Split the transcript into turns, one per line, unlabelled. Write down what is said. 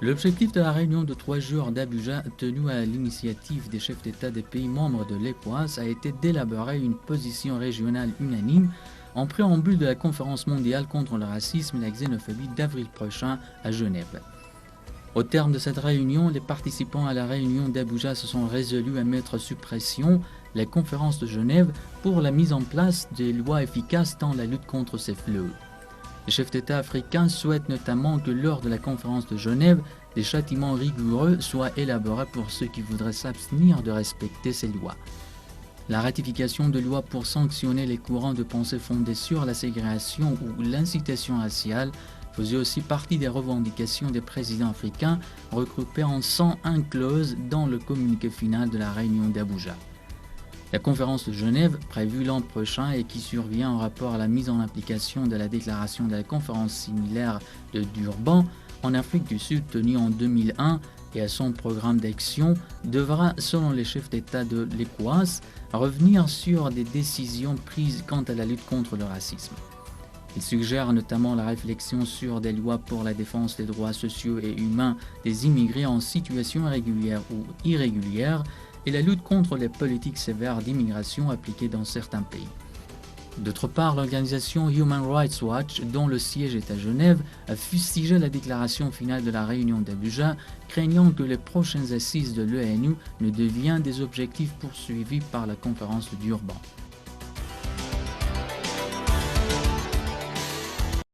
L'objectif de la réunion de 3 jours d'Abuja, tenue à l'initiative des chefs d'État des pays membres de l'ECOWAS, a été d'élaborer une position régionale unanime en préambule de la conférence mondiale contre le racisme et la xénophobie d'avril prochain à Genève. Au terme de cette réunion, les participants à la réunion d'Abuja se sont résolus à mettre sous pression la conférence de Genève pour la mise en place des lois efficaces dans la lutte contre ces fléaux. Les chefs d'État africains souhaitent notamment que lors de la conférence de Genève, des châtiments rigoureux soient élaborés pour ceux qui voudraient s'abstenir de respecter ces lois. La ratification de lois pour sanctionner les courants de pensée fondés sur la ségrégation ou l'incitation raciale faisait aussi partie des revendications des présidents africains regroupées en 101 clauses dans le communiqué final de la réunion d'Abuja. La conférence de Genève, prévue l'an prochain et qui survient en rapport à la mise en application de la déclaration de la conférence similaire de Durban en Afrique du Sud tenue en 2001 et à son programme d'action, devra, selon les chefs d'État de l'ECOWAS, revenir sur des décisions prises quant à la lutte contre le racisme. Il suggère notamment la réflexion sur des lois pour la défense des droits sociaux et humains des immigrés en situation régulière ou irrégulière et la lutte contre les politiques sévères d'immigration appliquées dans certains pays. D'autre part, l'organisation Human Rights Watch, dont le siège est à Genève, a fustigé la déclaration finale de la réunion d'Abuja, craignant que les prochaines assises de l'ONU ne deviennent des objectifs poursuivis par la conférence de Durban.